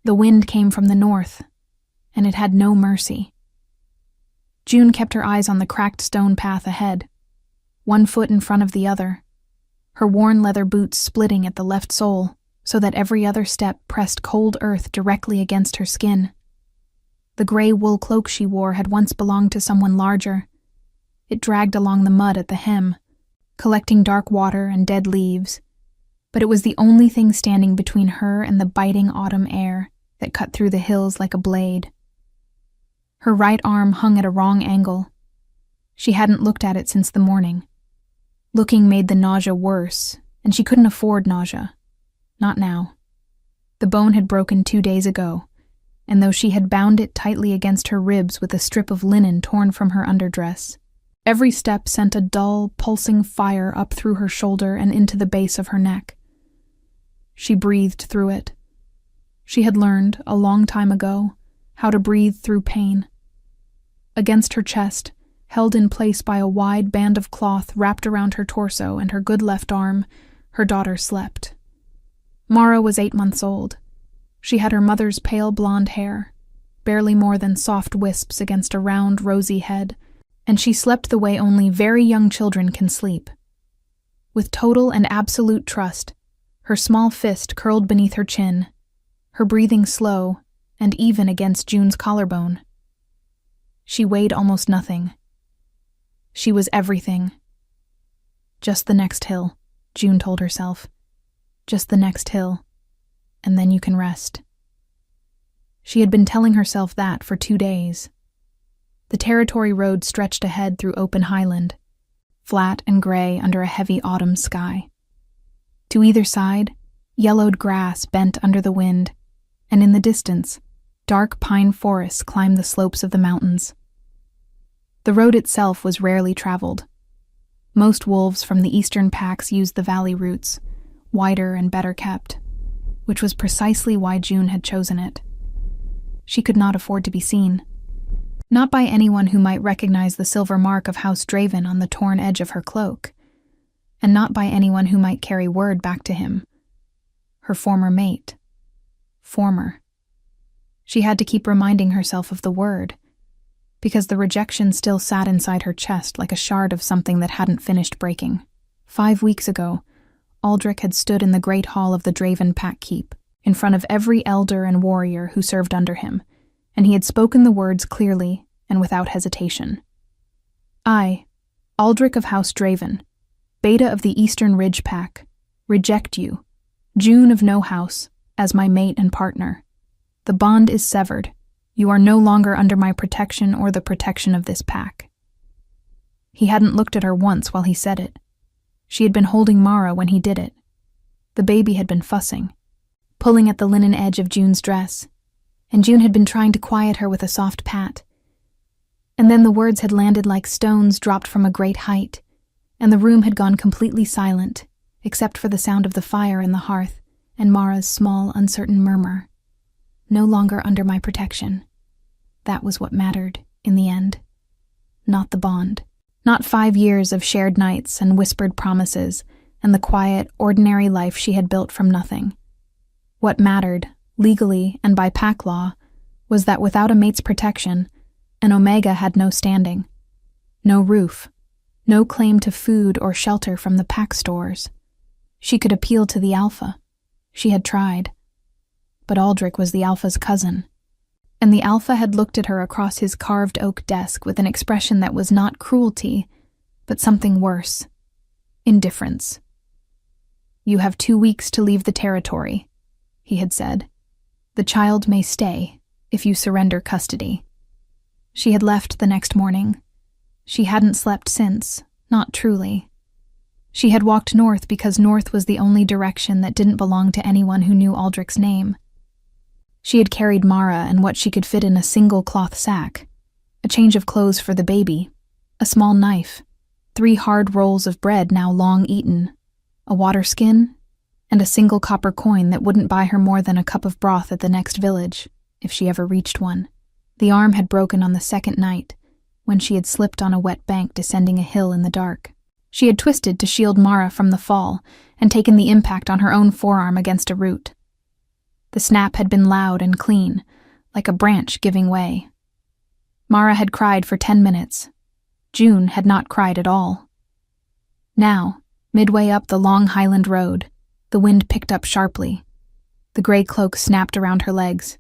The wind came from the north, and it had no mercy. June kept her eyes on the cracked stone path ahead, one foot in front of the other, her worn leather boots splitting at the left sole so that every other step pressed cold earth directly against her skin. The gray wool cloak she wore had once belonged to someone larger. It dragged along the mud at the hem, collecting dark water and dead leaves, but it was the only thing standing between her and the biting autumn air that cut through the hills like a blade. Her right arm hung at a wrong angle. She hadn't looked at it since the morning. Looking made the nausea worse, and she couldn't afford nausea. Not now. The bone had broken 2 days ago, and though she had bound it tightly against her ribs with a strip of linen torn from her underdress, every step sent a dull, pulsing fire up through her shoulder and into the base of her neck. She breathed through it. She had learned, a long time ago, how to breathe through pain. Against her chest, held in place by a wide band of cloth wrapped around her torso and her good left arm, her daughter slept. Mara was 8 months old. She had her mother's pale blonde hair, barely more than soft wisps against a round, rosy head, and she slept the way only very young children can sleep. With total and absolute trust, her small fist curled beneath her chin, her breathing slow and even against June's collarbone. She weighed almost nothing. She was everything. Just the next hill, June told herself. Just the next hill, and then you can rest. She had been telling herself that for 2 days. The territory road stretched ahead through open highland, flat and gray under a heavy autumn sky. To either side, yellowed grass bent under the wind, and in the distance, dark pine forests climbed the slopes of the mountains. The road itself was rarely traveled. Most wolves from the eastern packs used the valley routes, wider and better kept, which was precisely why June had chosen it. She could not afford to be seen. Not by anyone who might recognize the silver mark of House Draven on the torn edge of her cloak, and not by anyone who might carry word back to him. Her former mate. Former. She had to keep reminding herself of the word, because the rejection still sat inside her chest like a shard of something that hadn't finished breaking. 5 weeks ago, Aldrich had stood in the great hall of the Draven Pack Keep, in front of every elder and warrior who served under him, and he had spoken the words clearly and without hesitation. I, Aldrich of House Draven, Beta of the Eastern Ridge Pack, reject you, June of No House, as my mate and partner. The bond is severed. You are no longer under my protection or the protection of this pack. He hadn't looked at her once while he said it. She had been holding Mara when he did it. The baby had been fussing, pulling at the linen edge of June's dress, and June had been trying to quiet her with a soft pat. And then the words had landed like stones dropped from a great height, and the room had gone completely silent, except for the sound of the fire in the hearth and Mara's small, uncertain murmur. No longer under my protection. That was what mattered, in the end. Not the bond. Not 5 years of shared nights and whispered promises and the quiet, ordinary life she had built from nothing. What mattered, legally and by pack law, was that without a mate's protection, an Omega had no standing. No roof. No claim to food or shelter from the pack stores. She could appeal to the Alpha. She had tried. But Aldrich was the Alpha's cousin, and the Alpha had looked at her across his carved oak desk with an expression that was not cruelty, but something worse. Indifference. You have 2 weeks to leave the territory, he had said. The child may stay, if you surrender custody. She had left the next morning. She hadn't slept since, not truly. She had walked north because north was the only direction that didn't belong to anyone who knew Aldrich's name. She had carried Mara and what she could fit in a single cloth sack, a change of clothes for the baby, a small knife, 3 hard rolls of bread now long eaten, a water skin, and a single copper coin that wouldn't buy her more than a cup of broth at the next village, if she ever reached one. The arm had broken on the second night, when she had slipped on a wet bank descending a hill in the dark. She had twisted to shield Mara from the fall and taken the impact on her own forearm against a root. The snap had been loud and clean, like a branch giving way. Mara had cried for 10 minutes. June had not cried at all. Now, midway up the long highland road, the wind picked up sharply. The gray cloak snapped around her legs.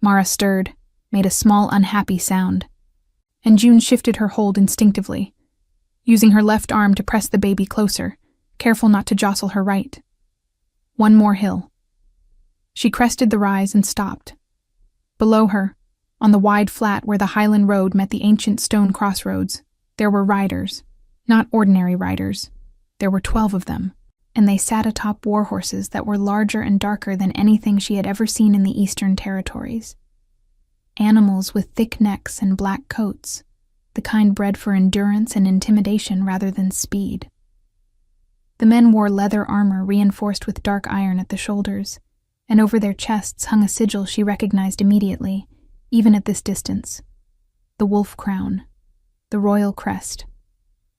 Mara stirred, made a small unhappy sound, and June shifted her hold instinctively, using her left arm to press the baby closer, careful not to jostle her right. One more hill. She crested the rise and stopped. Below her, on the wide flat where the highland road met the ancient stone crossroads, there were riders. Not ordinary riders. There were 12 of them, and they sat atop war horses that were larger and darker than anything she had ever seen in the Eastern Territories. Animals with thick necks and black coats, the kind bred for endurance and intimidation rather than speed. The men wore leather armor reinforced with dark iron at the shoulders, and over their chests hung a sigil she recognized immediately, even at this distance. The wolf crown, the royal crest.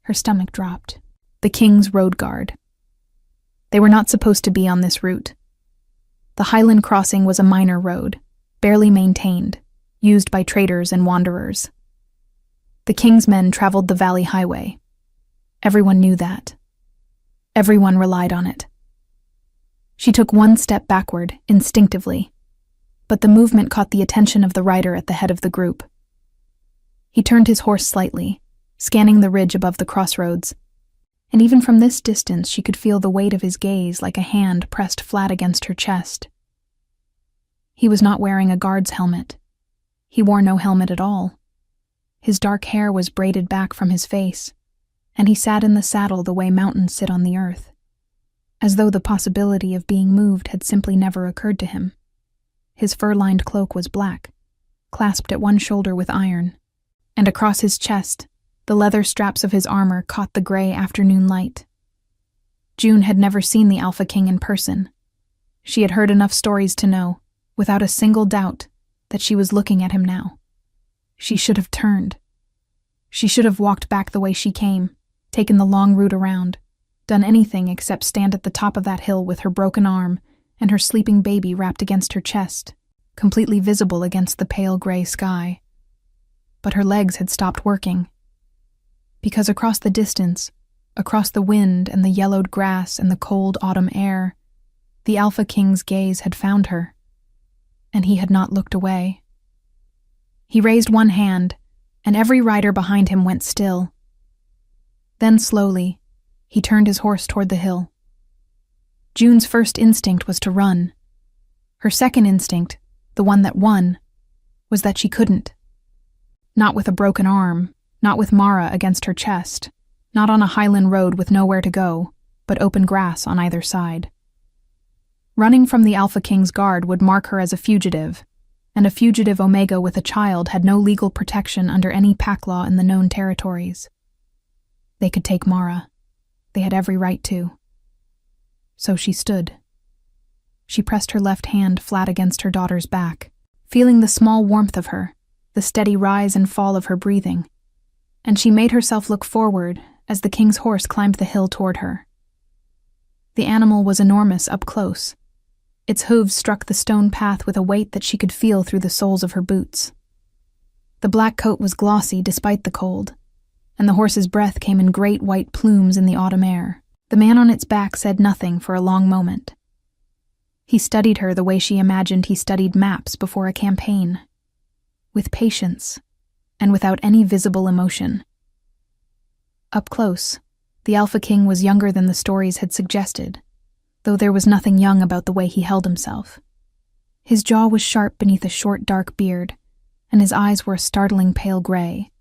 Her stomach dropped. The king's road guard. They were not supposed to be on this route. The Highland Crossing was a minor road, barely maintained, used by traders and wanderers. The king's men traveled the valley highway. Everyone knew that. Everyone relied on it. She took one step backward, instinctively, but the movement caught the attention of the rider at the head of the group. He turned his horse slightly, scanning the ridge above the crossroads, and even from this distance she could feel the weight of his gaze like a hand pressed flat against her chest. He was not wearing a guard's helmet. He wore no helmet at all. His dark hair was braided back from his face, and he sat in the saddle the way mountains sit on the earth, as though the possibility of being moved had simply never occurred to him. His fur-lined cloak was black, clasped at one shoulder with iron, and across his chest, the leather straps of his armor caught the gray afternoon light. June had never seen the Alpha King in person. She had heard enough stories to know, without a single doubt, that she was looking at him now. She should have turned. She should have walked back the way she came, taken the long route around, done anything except stand at the top of that hill with her broken arm and her sleeping baby wrapped against her chest, completely visible against the pale gray sky. But her legs had stopped working. Because across the distance, across the wind and the yellowed grass and the cold autumn air, the Alpha King's gaze had found her, and he had not looked away. He raised one hand, and every rider behind him went still. Then slowly, he turned his horse toward the hill. June's first instinct was to run. Her second instinct, the one that won, was that she couldn't. Not with a broken arm, not with Mara against her chest, not on a highland road with nowhere to go, but open grass on either side. Running from the Alpha King's guard would mark her as a fugitive, and a fugitive Omega with a child had no legal protection under any pack law in the known territories. They could take Mara. They had every right to. So she stood. She pressed her left hand flat against her daughter's back, feeling the small warmth of her, the steady rise and fall of her breathing, and she made herself look forward as the king's horse climbed the hill toward her. The animal was enormous up close. Its hooves struck the stone path with a weight that she could feel through the soles of her boots. The black coat was glossy despite the cold, and the horse's breath came in great white plumes in the autumn air. The man on its back said nothing for a long moment. He studied her the way she imagined he studied maps before a campaign, with patience, and without any visible emotion. Up close, the Alpha King was younger than the stories had suggested, though there was nothing young about the way he held himself. His jaw was sharp beneath a short dark beard, and his eyes were a startling pale gray,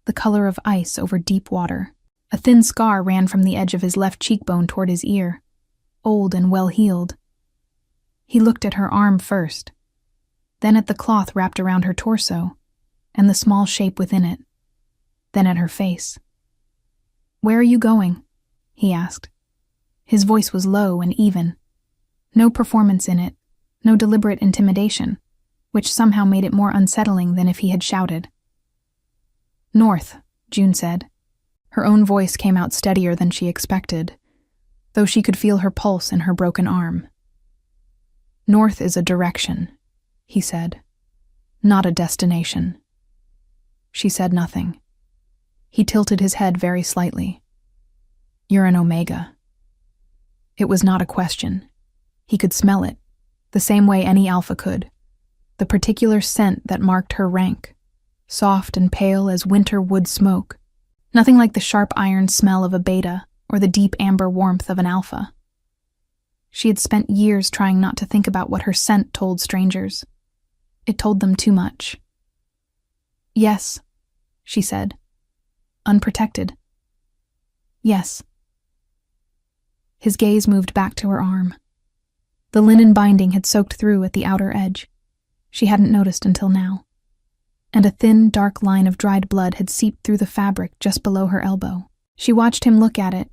the color of ice over deep water. A thin scar ran from the edge of his left cheekbone toward his ear, old and well-healed. He looked at her arm first, then at the cloth wrapped around her torso, and the small shape within it, then at her face. "Where are you going?" he asked. His voice was low and even. No performance in it, no deliberate intimidation, which somehow made it more unsettling than if he had shouted. "North," June said. Her own voice came out steadier than she expected, though she could feel her pulse in her broken arm. North is a direction, he said, not a destination. She said nothing. He tilted his head very slightly. You're an Omega. It was not a question. He could smell it, the same way any Alpha could. The particular scent that marked her rank, soft and pale as winter wood smoke. Nothing like the sharp iron smell of a beta or the deep amber warmth of an Alpha. She had spent years trying not to think about what her scent told strangers. It told them too much. Yes, she said. Unprotected. Yes. His gaze moved back to her arm. The linen binding had soaked through at the outer edge. She hadn't noticed until now. And a thin, dark line of dried blood had seeped through the fabric just below her elbow. She watched him look at it.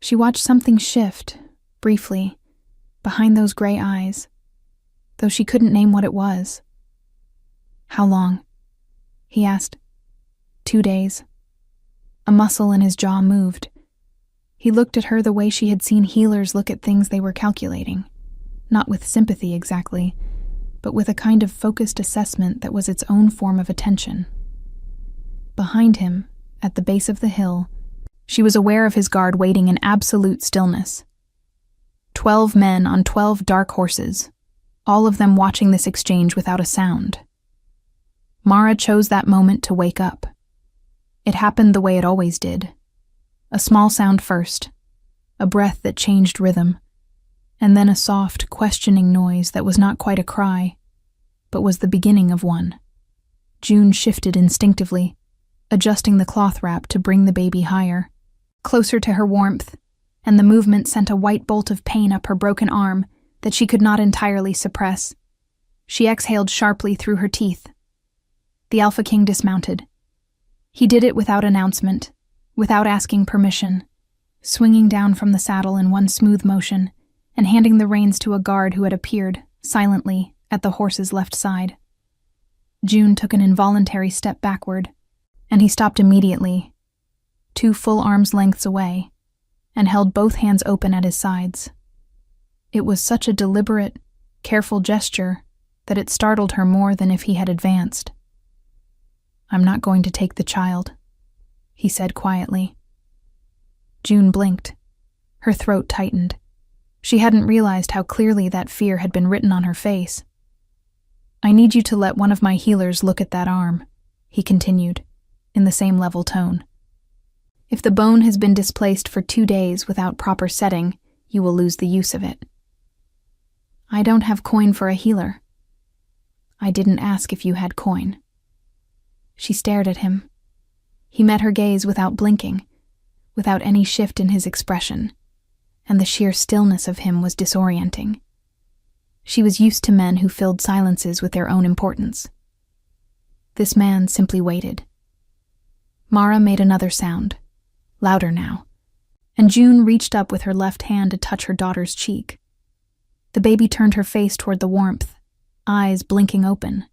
She watched something shift, briefly, behind those gray eyes, though she couldn't name what it was. How long? He asked. 2 days. A muscle in his jaw moved. He looked at her the way she had seen healers look at things they were calculating, not with sympathy exactly, but with a kind of focused assessment that was its own form of attention. Behind him, at the base of the hill, she was aware of his guard waiting in absolute stillness. 12 men on 12 dark horses, all of them watching this exchange without a sound. Mara chose that moment to wake up. It happened the way it always did. A small sound first, a breath that changed rhythm, and then a soft, questioning noise that was not quite a cry, but was the beginning of one. June shifted instinctively, adjusting the cloth wrap to bring the baby higher, closer to her warmth, and the movement sent a white bolt of pain up her broken arm that she could not entirely suppress. She exhaled sharply through her teeth. The Alpha King dismounted. He did it without announcement, without asking permission, swinging down from the saddle in one smooth motion and handing the reins to a guard who had appeared, silently, at the horse's left side. June took an involuntary step backward, and he stopped immediately, 2 full arms' lengths away, and held both hands open at his sides. It was such a deliberate, careful gesture that it startled her more than if he had advanced. I'm not going to take the child, he said quietly. June blinked. Her throat tightened. She hadn't realized how clearly that fear had been written on her face. I need you to let one of my healers look at that arm, he continued, in the same level tone. If the bone has been displaced for 2 days without proper setting, you will lose the use of it. I don't have coin for a healer. I didn't ask if you had coin. She stared at him. He met her gaze without blinking, without any shift in his expression, and the sheer stillness of him was disorienting. She was used to men who filled silences with their own importance. This man simply waited. Mara made another sound, louder now, and June reached up with her left hand to touch her daughter's cheek. The baby turned her face toward the warmth, eyes blinking open,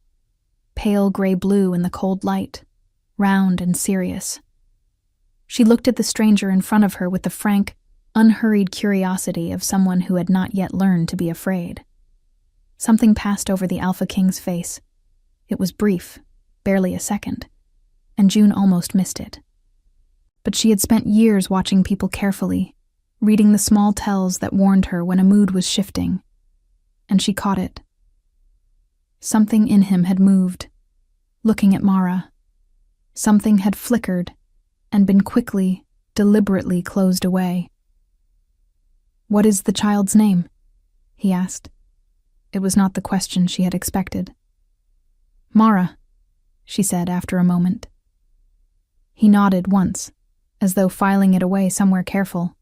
pale gray blue in the cold light, round and serious. She looked at the stranger in front of her with the frank, unhurried curiosity of someone who had not yet learned to be afraid. Something passed over the Alpha King's face. It was brief, barely a second, and June almost missed it. But she had spent years watching people carefully, reading the small tells that warned her when a mood was shifting, and she caught it. Something in him had moved, looking at Mara. Something had flickered and been quickly, deliberately closed away. What is the child's name? He asked. It was not the question she had expected. Mara, she said after a moment. He nodded once, as though filing it away somewhere careful.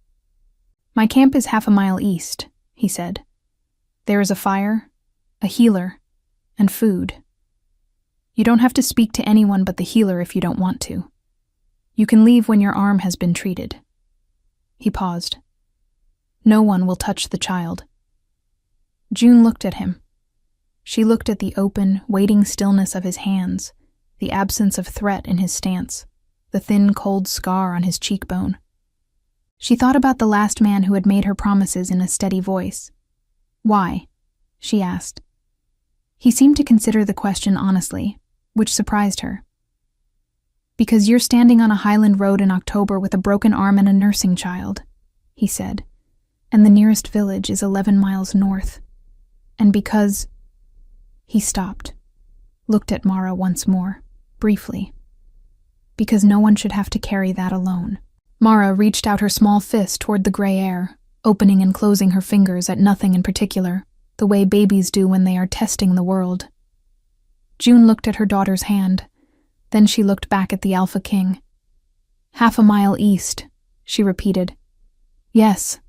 My camp is 1/2 mile east, he said. There is a fire, a healer, and food. You don't have to speak to anyone but the healer if you don't want to. You can leave when your arm has been treated. He paused. No one will touch the child. June looked at him. She looked at the open, waiting stillness of his hands, the absence of threat in his stance, the thin, cold scar on his cheekbone. She thought about the last man who had made her promises in a steady voice. Why? she asked. He seemed to consider the question honestly, which surprised her. Because you're standing on a highland road in October with a broken arm and a nursing child, he said, and the nearest village is 11 miles north. And because... He stopped, looked at Mara once more, briefly. Because no one should have to carry that alone. Mara reached out her small fist toward the gray air, opening and closing her fingers at nothing in particular, the way babies do when they are testing the world. June looked at her daughter's hand. Then she looked back at the AlphaKing. 1/2 mile east, she repeated. Yes.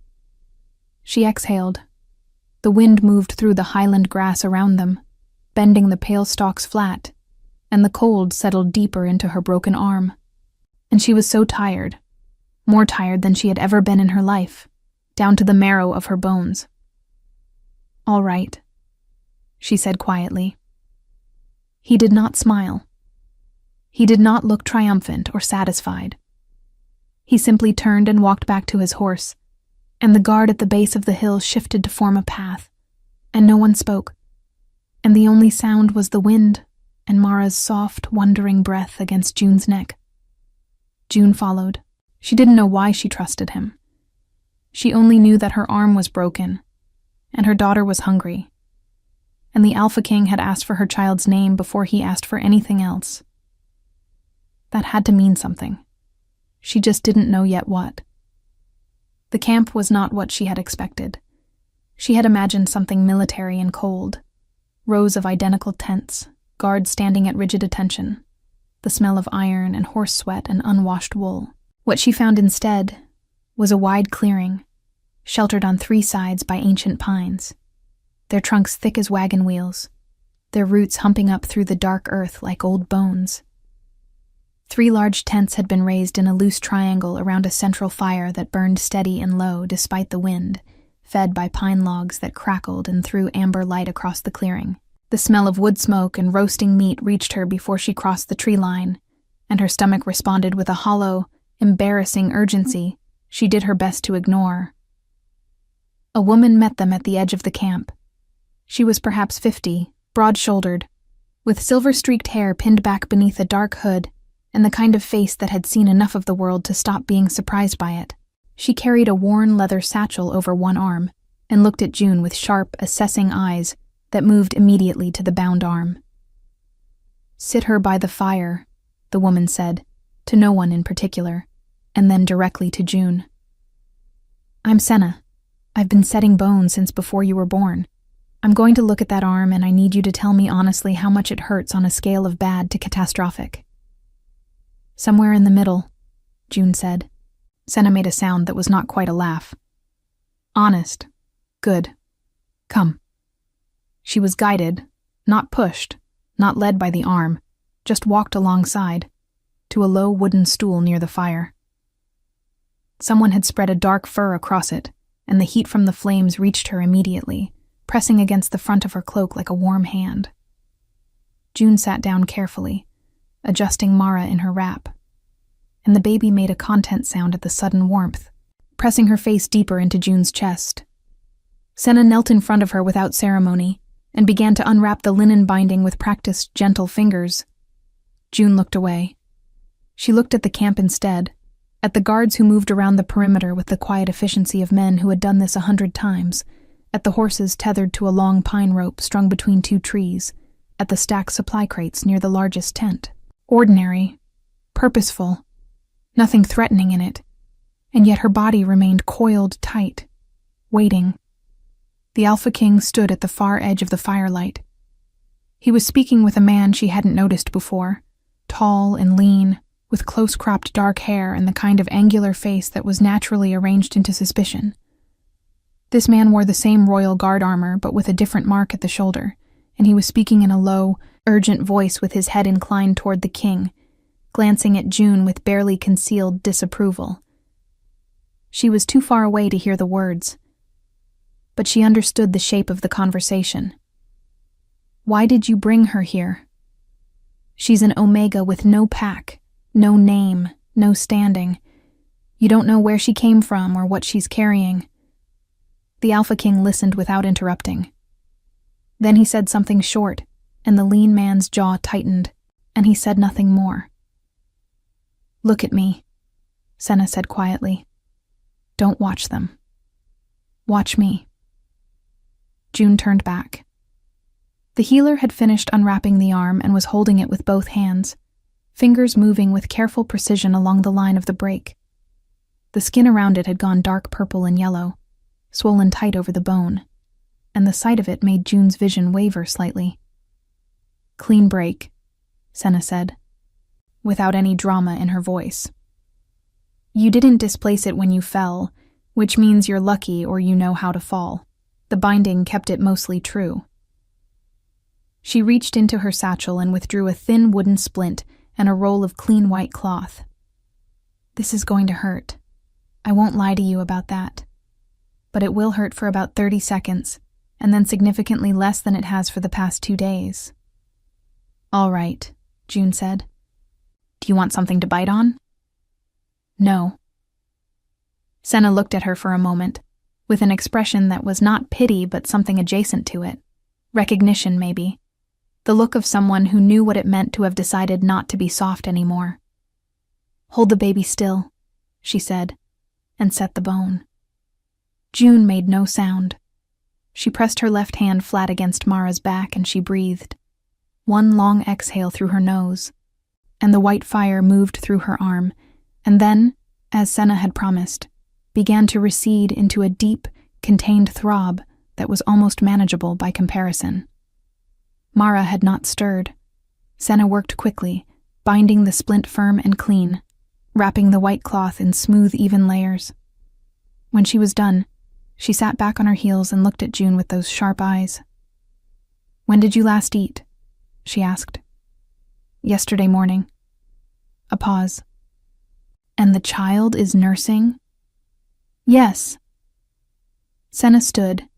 She exhaled. The wind moved through the highland grass around them, bending the pale stalks flat, and the cold settled deeper into her broken arm. And she was so tired, more tired than she had ever been in her life, down to the marrow of her bones. All right, she said quietly. He did not smile. He did not look triumphant or satisfied. He simply turned and walked back to his horse, and the guard at the base of the hill shifted to form a path, and no one spoke, and the only sound was the wind and Mara's soft, wondering breath against June's neck. June followed. She didn't know why she trusted him. She only knew that her arm was broken, and her daughter was hungry, and the AlphaKing had asked for her child's name before he asked for anything else. That had to mean something. She just didn't know yet what. The camp was not what she had expected. She had imagined something military and cold. Rows of identical tents, guards standing at rigid attention, the smell of iron and horse sweat and unwashed wool. What she found instead was a wide clearing, sheltered on 3 sides by ancient pines, their trunks thick as wagon wheels, their roots humping up through the dark earth like old bones. 3 large tents had been raised in a loose triangle around a central fire that burned steady and low despite the wind, fed by pine logs that crackled and threw amber light across the clearing. The smell of wood smoke and roasting meat reached her before she crossed the tree line, and her stomach responded with a hollow, embarrassing urgency she did her best to ignore. A woman met them at the edge of the camp. She was perhaps 50, broad-shouldered, with silver-streaked hair pinned back beneath a dark hood, and the kind of face that had seen enough of the world to stop being surprised by it. She carried a worn leather satchel over one arm and looked at June with sharp, assessing eyes that moved immediately to the bound arm. "Sit her by the fire," the woman said, to no one in particular, and then directly to June. "I'm Senna. I've been setting bones since before you were born. I'm going to look at that arm, and I need you to tell me honestly how much it hurts on a scale of bad to catastrophic." "Somewhere in the middle," June said. Senna made a sound that was not quite a laugh. "Honest. Good. Come." She was guided, not pushed, not led by the arm, just walked alongside, to a low wooden stool near the fire. Someone had spread a dark fur across it, and the heat from the flames reached her immediately, pressing against the front of her cloak like a warm hand. June sat down carefully, adjusting Mara in her wrap, and the baby made a content sound at the sudden warmth, pressing her face deeper into June's chest. Senna knelt in front of her without ceremony and began to unwrap the linen binding with practiced, gentle fingers. June looked away. She looked at the camp instead, at the guards who moved around the perimeter with the quiet efficiency of men who had done this 100 times, at the horses tethered to a long pine rope strung between 2 trees, at the stacked supply crates near the largest tent. Ordinary, purposeful, nothing threatening in it, and yet her body remained coiled tight, waiting. The AlphaKing stood at the far edge of the firelight. He was speaking with a man she hadn't noticed before, tall and lean, with close-cropped dark hair and the kind of angular face that was naturally arranged into suspicion. This man wore the same royal guard armor, but with a different mark at the shoulder, and he was speaking in a low, urgent voice with his head inclined toward the king, glancing at June with barely concealed disapproval. She was too far away to hear the words, but she understood the shape of the conversation. "Why did you bring her here? She's an Omega with no pack, no name, no standing. You don't know where she came from or what she's carrying." The AlphaKing listened without interrupting. Then he said something short, and the lean man's jaw tightened, and he said nothing more. "Look at me," Senna said quietly. "Don't watch them. Watch me." June turned back. The healer had finished unwrapping the arm and was holding it with both hands, fingers moving with careful precision along the line of the break. The skin around it had gone dark purple and yellow, swollen tight over the bone, and the sight of it made June's vision waver slightly. "Clean break," Senna said, without any drama in her voice. "You didn't displace it when you fell, which means you're lucky or you know how to fall. The binding kept it mostly true." She reached into her satchel and withdrew a thin wooden splint and a roll of clean white cloth. "This is going to hurt. I won't lie to you about that. But it will hurt for about 30 seconds, and then significantly less than it has for the past 2 days. "All right," June said. "Do you want something to bite on?" "No." Senna looked at her for a moment, with an expression that was not pity but something adjacent to it. Recognition, maybe. The look of someone who knew what it meant to have decided not to be soft anymore. "Hold the baby still," she said, and set the bone. June made no sound. She pressed her left hand flat against Mara's back and she breathed. One long exhale through her nose, and the white fire moved through her arm, and then, as Senna had promised, began to recede into a deep, contained throb that was almost manageable by comparison. Mara had not stirred. Senna worked quickly, binding the splint firm and clean, wrapping the white cloth in smooth, even layers. When she was done, she sat back on her heels and looked at June with those sharp eyes. "When did you last eat?" she asked. "Yesterday morning." A pause. "And the child is nursing?" "Yes." Senna stood,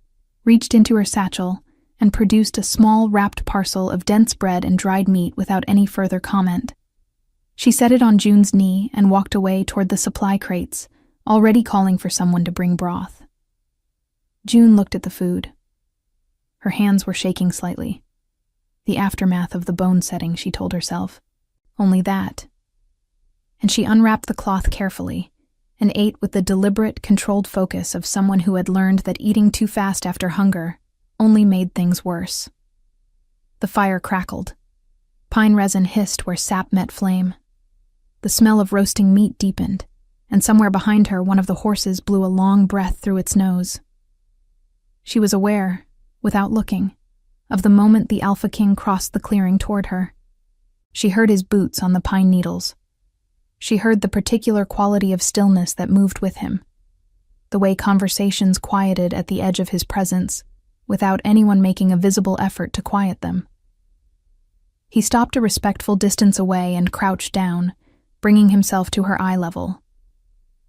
reached into her satchel, and produced a small wrapped parcel of dense bread and dried meat without any further comment. She set it on June's knee and walked away toward the supply crates, already calling for someone to bring broth. June looked at the food. Her hands were shaking slightly. The aftermath of the bone setting, she told herself. Only that. And she unwrapped the cloth carefully and ate with the deliberate, controlled focus of someone who had learned that eating too fast after hunger only made things worse. The fire crackled. Pine resin hissed where sap met flame. The smell of roasting meat deepened, and somewhere behind her one of the horses blew a long breath through its nose. She was aware, without looking, of the moment the AlphaKing crossed the clearing toward her. She heard his boots on the pine needles. She heard the particular quality of stillness that moved with him, the way conversations quieted at the edge of his presence, without anyone making a visible effort to quiet them. He stopped a respectful distance away and crouched down, bringing himself to her eye level.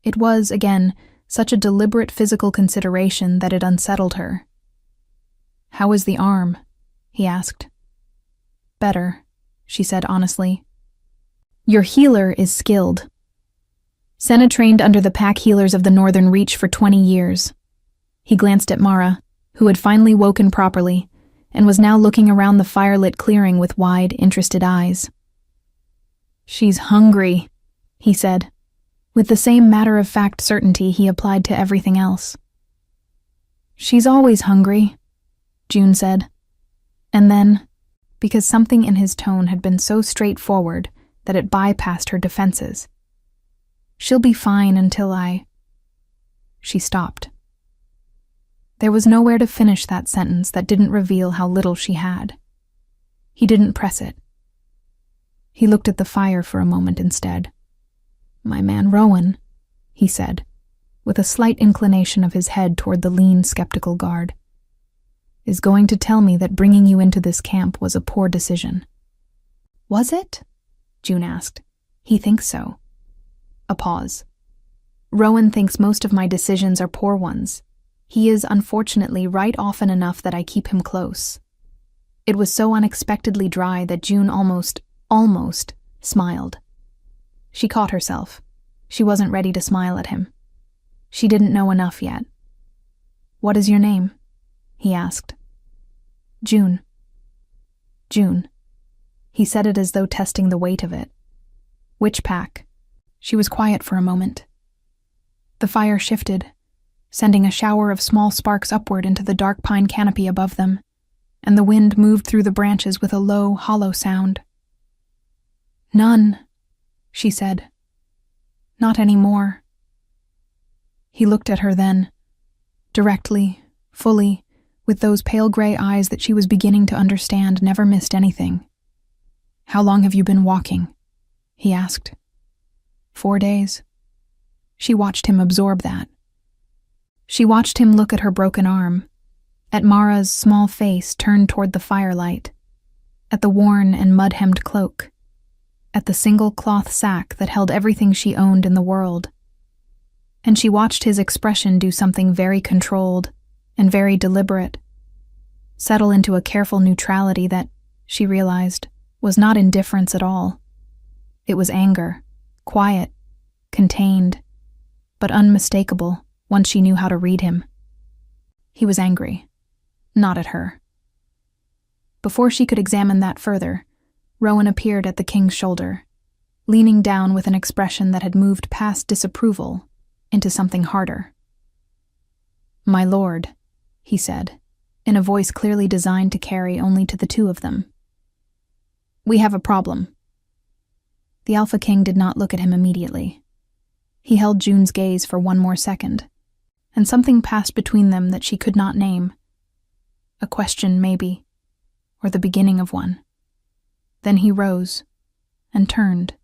It was, again, such a deliberate physical consideration that it unsettled her. "How is the arm?" he asked. "Better," she said honestly. "Your healer is skilled." Senna trained under the pack healers of the Northern Reach for 20 years. He glanced at Mara, who had finally woken properly, and was now looking around the firelit clearing with wide, interested eyes. "She's hungry," he said, with the same matter-of-fact certainty he applied to everything else. "She's always hungry," June said. And then, because something in his tone had been so straightforward that it bypassed her defenses, "She'll be fine until I—" She stopped. There was nowhere to finish that sentence that didn't reveal how little she had. He didn't press it. He looked at the fire for a moment instead. "My man Rowan," he said, with a slight inclination of his head toward the lean, skeptical guard, "is going to tell me that bringing you into this camp was a poor decision." "Was it?" June asked. "He thinks so." A pause. "Rowan thinks most of my decisions are poor ones. He is unfortunately right often enough that I keep him close." It was so unexpectedly dry that June almost smiled. She caught herself. She wasn't ready to smile at him. She didn't know enough yet. "What is your name?" he asked. June. June. He said it as though testing the weight of it. Which pack? She was quiet for a moment. The fire shifted, sending a shower of small sparks upward into the dark pine canopy above them, and the wind moved through the branches with a low, hollow sound. None, she said. Not anymore. He looked at her then, directly, fully, with those pale gray eyes that she was beginning to understand never missed anything. How long have you been walking? He asked. 4 days. She watched him absorb that. She watched him look at her broken arm, at Mara's small face turned toward the firelight, at the worn and mud-hemmed cloak, at the single cloth sack that held everything she owned in the world. And she watched his expression do something very controlled and very deliberate, settle into a careful neutrality that, she realized, was not indifference at all. It was anger, quiet, contained, but unmistakable once she knew how to read him. He was angry, not at her. Before she could examine that further, Rowan appeared at the king's shoulder, leaning down with an expression that had moved past disapproval into something harder. "My lord," he said, in a voice clearly designed to carry only to the two of them. "We have a problem." The Alpha King did not look at him immediately. He held June's gaze for one more second, and something passed between them that she could not name. A question, maybe, or the beginning of one. Then he rose, and turned,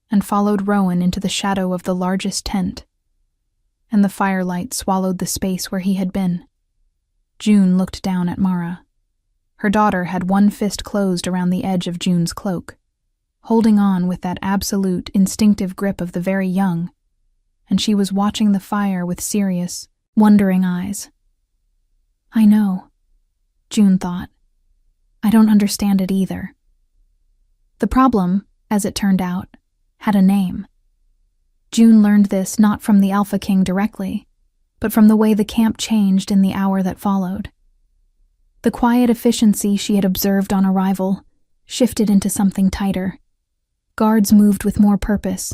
and followed Rowan into the shadow of the largest tent, and the firelight swallowed the space where he had been. June looked down at Mara. Her daughter had one fist closed around the edge of June's cloak, holding on with that absolute, instinctive grip of the very young, and she was watching the fire with serious, wondering eyes. "I know," June thought. "I don't understand it either." The problem, as it turned out, had a name. June learned this not from the Alpha King directly, but from the way the camp changed in the hour that followed. The quiet efficiency she had observed on arrival shifted into something tighter. Guards moved with more purpose.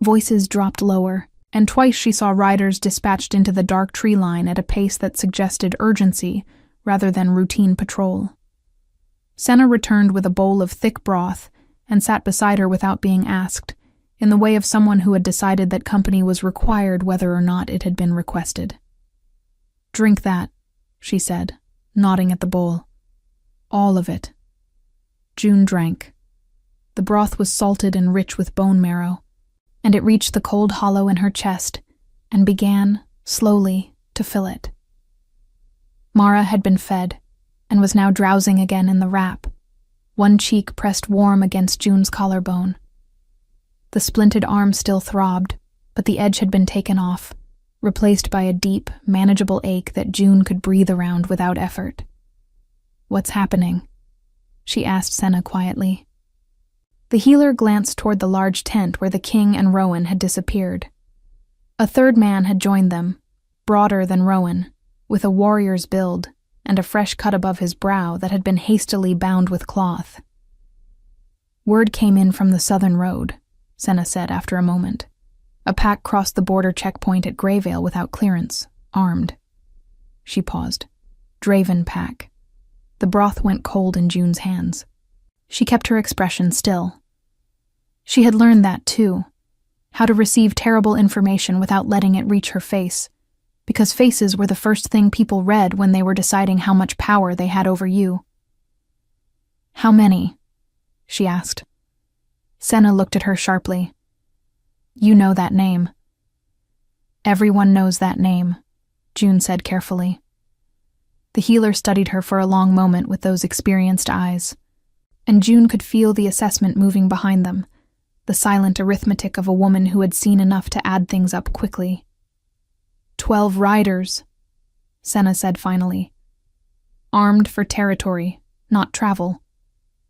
Voices dropped lower, and twice she saw riders dispatched into the dark tree line at a pace that suggested urgency rather than routine patrol. Senna returned with a bowl of thick broth and sat beside her without being asked, in the way of someone who had decided that company was required whether or not it had been requested. "Drink that," she said, nodding at the bowl. "All of it." June drank. The broth was salted and rich with bone marrow, and it reached the cold hollow in her chest and began, slowly, to fill it. Mara had been fed, and was now drowsing again in the wrap, one cheek pressed warm against June's collarbone. The splinted arm still throbbed, but the edge had been taken off, replaced by a deep, manageable ache that June could breathe around without effort. "What's happening?" she asked Senna quietly. The healer glanced toward the large tent where the king and Rowan had disappeared. A third man had joined them, broader than Rowan, with a warrior's build and a fresh cut above his brow that had been hastily bound with cloth. "Word came in from the southern road," Senna said after a moment. "A pack crossed the border checkpoint at Greyvale without clearance, armed." She paused. "Draven pack." The broth went cold in June's hands. She kept her expression still. She had learned that, too, how to receive terrible information without letting it reach her face, because faces were the first thing people read when they were deciding how much power they had over you. "How many?" she asked. Senna looked at her sharply. "You know that name." "Everyone knows that name," June said carefully. The healer studied her for a long moment with those experienced eyes, and June could feel the assessment moving behind them, the silent arithmetic of a woman who had seen enough to add things up quickly. 12 riders," Senna said finally. "Armed for territory, not travel.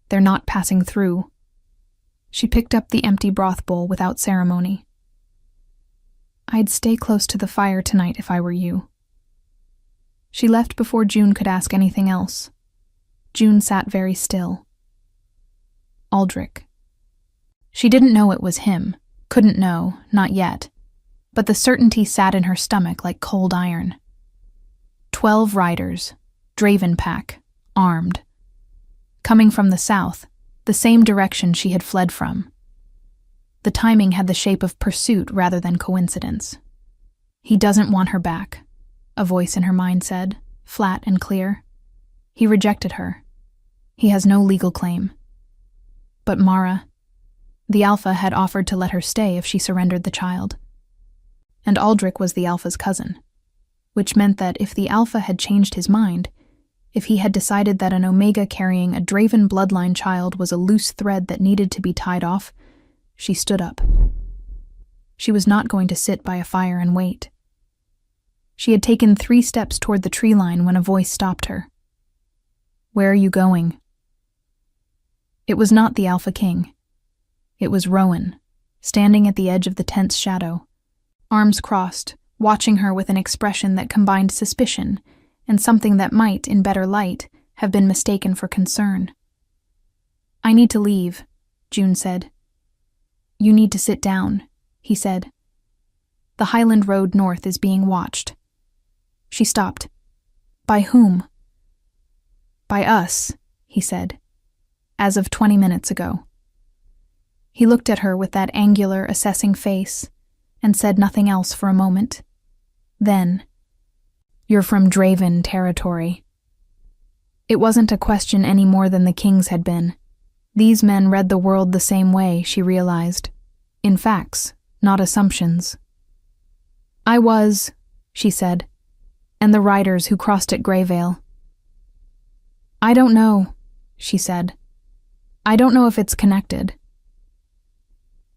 They're not passing through." She picked up the empty broth bowl without ceremony. "I'd stay close to the fire tonight if I were you." She left before June could ask anything else, June sat very still. Aldrich. She didn't know it was him, couldn't know, not yet, but the certainty sat in her stomach like cold iron. 12 riders, Draven pack, armed. Coming from the south, the same direction she had fled from. The timing had the shape of pursuit rather than coincidence. He doesn't want her back, a voice in her mind said, flat and clear. He rejected her. He has no legal claim. But Mara, the Alpha had offered to let her stay if she surrendered the child. And Aldrich was the Alpha's cousin, which meant that if the Alpha had changed his mind, if he had decided that an Omega carrying a Draven bloodline child was a loose thread that needed to be tied off, she stood up. She was not going to sit by a fire and wait. She had taken 3 steps toward the tree line when a voice stopped her. "Where are you going?" It was not the Alpha King. It was Rowan, standing at the edge of the tent's shadow, arms crossed, watching her with an expression that combined suspicion and something that might, in better light, have been mistaken for concern. "I need to leave," June said. "You need to sit down," he said. "The Highland Road north is being watched." She stopped. "By whom?" "By us," he said, "as of 20 minutes ago." He looked at her with that angular, assessing face and said nothing else for a moment. Then, "You're from Draven territory." It wasn't a question any more than the King's had been. These men read the world the same way, she realized. In facts, not assumptions. "I was," she said, "and the riders who crossed at Greyvale." "I don't know," she said. "I don't know if it's connected."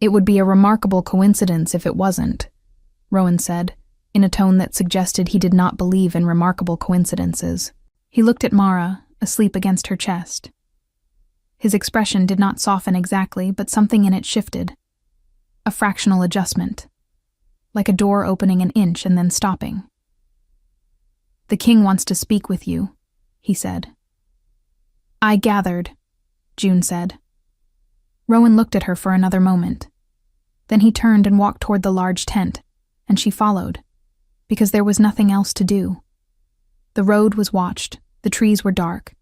"It would be a remarkable coincidence if it wasn't," Rowan said, in a tone that suggested he did not believe in remarkable coincidences. He looked at Mara, asleep against her chest. His expression did not soften exactly, but something in it shifted. A fractional adjustment. Like a door opening an inch and then stopping. "The King wants to speak with you," he said. "I gathered," June said. Rowan looked at her for another moment. Then he turned and walked toward the large tent, and she followed, because there was nothing else to do. The road was watched, the trees were dark,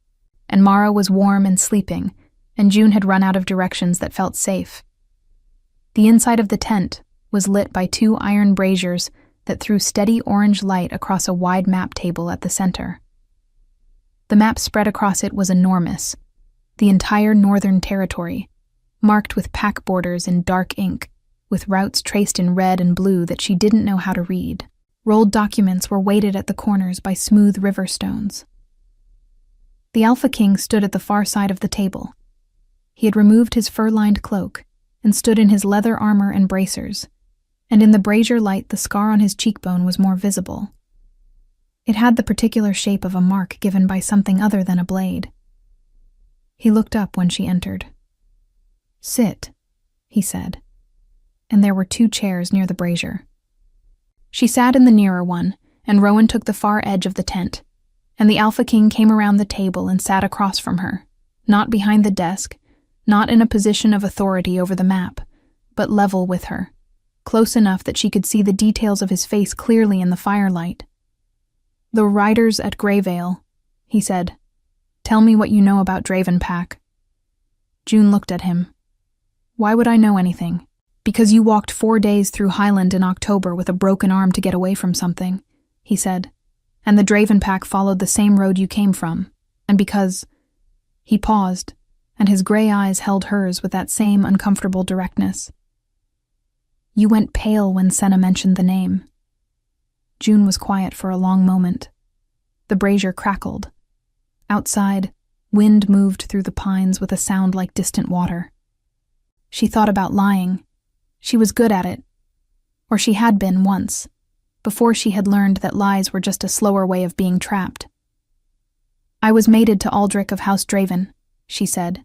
and Mara was warm and sleeping, and June had run out of directions that felt safe. The inside of the tent was lit by 2 iron braziers that threw steady orange light across a wide map table at the center. The map spread across it was enormous, the entire Northern Territory, marked with pack borders in dark ink, with routes traced in red and blue that she didn't know how to read. Rolled documents were weighted at the corners by smooth river stones. The Alpha King stood at the far side of the table. He had removed his fur-lined cloak and stood in his leather armor and bracers, and in the brazier light the scar on his cheekbone was more visible. It had the particular shape of a mark given by something other than a blade. He looked up when she entered. "Sit," he said, and there were 2 chairs near the brazier. She sat in the nearer one, and Rowan took the far edge of the tent, and the Alpha King came around the table and sat across from her, not behind the desk, not in a position of authority over the map, but level with her, close enough that she could see the details of his face clearly in the firelight. "The riders at Greyvale," he said. "Tell me what you know about Draven Pack." June looked at him. "Why would I know anything?" "Because you walked 4 days through Highland in October with a broken arm to get away from something," he said. "And the Draven Pack followed the same road you came from. And because—" He paused, and his gray eyes held hers with that same uncomfortable directness. "You went pale when Senna mentioned the name." June was quiet for a long moment. The brazier crackled. Outside, wind moved through the pines with a sound like distant water. She thought about lying. She was good at it. Or she had been once, before she had learned that lies were just a slower way of being trapped. "I was mated to Aldrich of House Draven," she said.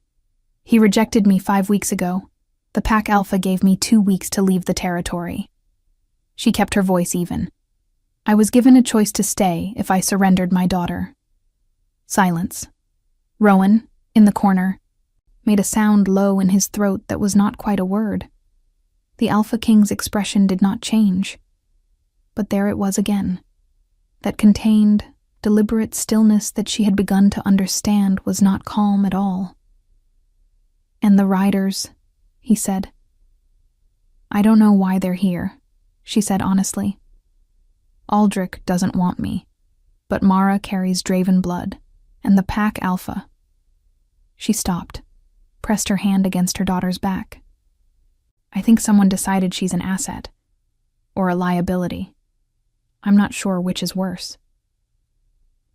"He rejected me 5 weeks ago. The Pack Alpha gave me 2 weeks to leave the territory." She kept her voice even. "I was given a choice to stay if I surrendered my daughter." Silence. Rowan, in the corner, made a sound low in his throat that was not quite a word. The Alpha King's expression did not change, but there it was again. That contained, deliberate stillness that she had begun to understand was not calm at all. "And the riders," he said. "I don't know why they're here," she said honestly. "Aldrich doesn't want me, but Mara carries Draven blood, and the Pack Alpha." She stopped, pressed her hand against her daughter's back. "I think someone decided she's an asset, or a liability. I'm not sure which is worse."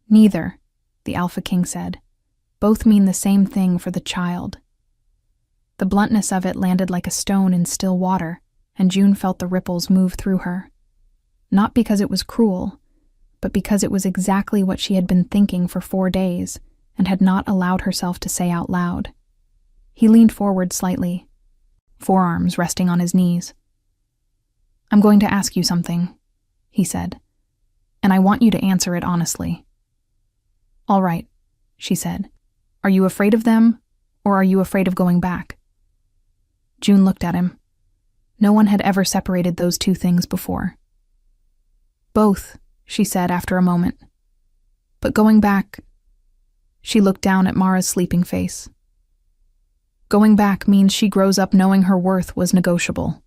"Neither," the Alpha King said. "Both mean the same thing for the child." The bluntness of it landed like a stone in still water, and June felt the ripples move through her. Not because it was cruel, but because it was exactly what she had been thinking for 4 days and had not allowed herself to say out loud. He leaned forward slightly, forearms resting on his knees. "I'm going to ask you something," he said, "and I want you to answer it honestly." "All right," she said. "Are you afraid of them, or are you afraid of going back?" June looked at him. No one had ever separated those two things before. "Both," she said after a moment. "But going back..." She looked down at Mara's sleeping face. "Going back means she grows up knowing her worth was negotiable.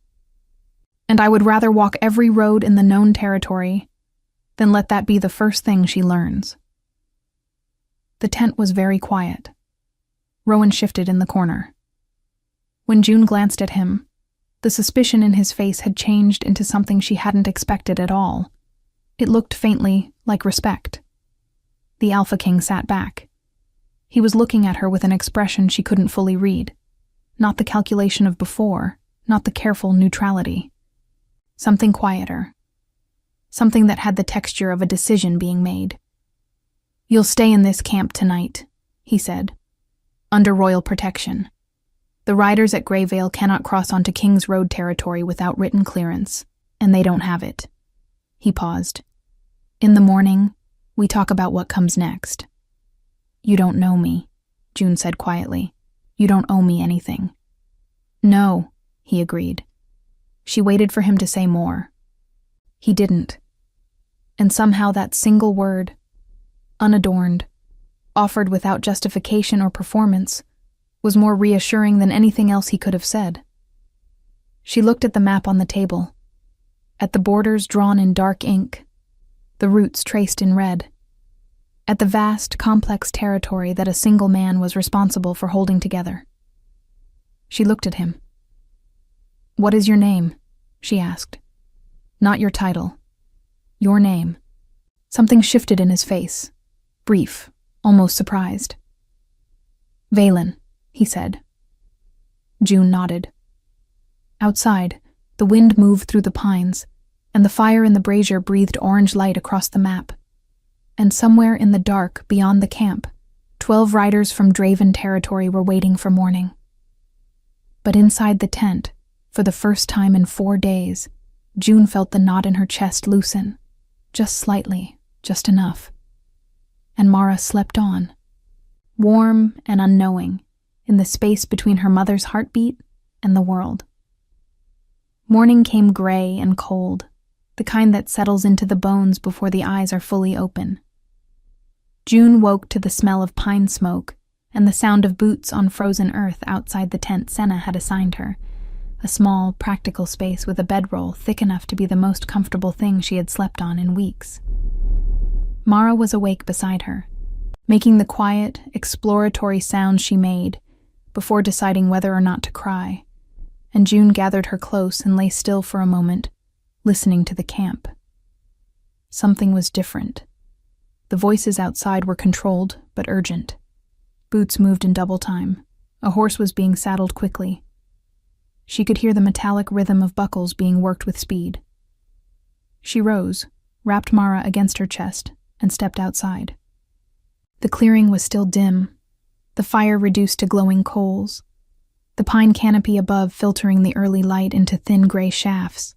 And I would rather walk every road in the known territory than let that be the first thing she learns." The tent was very quiet. Rowan shifted in the corner. When June glanced at him, the suspicion in his face had changed into something she hadn't expected at all. It looked faintly like respect. The Alpha King sat back. He was looking at her with an expression she couldn't fully read. Not the calculation of before, not the careful neutrality. Something quieter. Something that had the texture of a decision being made. "You'll stay in this camp tonight," he said, "under royal protection. The riders at Greyvale cannot cross onto King's Road territory without written clearance, and they don't have it." He paused. "In the morning, we talk about what comes next." "You don't know me," June said quietly. "You don't owe me anything." "No," he agreed. She waited for him to say more. He didn't. And somehow that single word, unadorned, offered without justification or performance, was more reassuring than anything else he could have said. She looked at the map on the table, at the borders drawn in dark ink, the routes traced in red, at the vast, complex territory that a single man was responsible for holding together. She looked at him. "What is your name?" she asked. "Not your title. Your name." Something shifted in his face, brief, almost surprised. "Valen," he said. June nodded. Outside, the wind moved through the pines, and the fire in the brazier breathed orange light across the map. And somewhere in the dark beyond the camp, 12 riders from Draven territory were waiting for morning. But inside the tent, for the first time in 4 days, June felt the knot in her chest loosen, just slightly, just enough. And Mara slept on, warm and unknowing, in the space between her mother's heartbeat and the world. Morning came gray and cold, the kind that settles into the bones before the eyes are fully open. June woke to the smell of pine smoke and the sound of boots on frozen earth outside the tent Senna had assigned her, a small, practical space with a bedroll thick enough to be the most comfortable thing she had slept on in weeks. Mara was awake beside her, making the quiet, exploratory sounds she made before deciding whether or not to cry, and June gathered her close and lay still for a moment, listening to the camp. Something was different. The voices outside were controlled, but urgent. Boots moved in double time. A horse was being saddled quickly. She could hear the metallic rhythm of buckles being worked with speed. She rose, wrapped Mara against her chest, and stepped outside. The clearing was still dim, the fire reduced to glowing coals, the pine canopy above filtering the early light into thin gray shafts.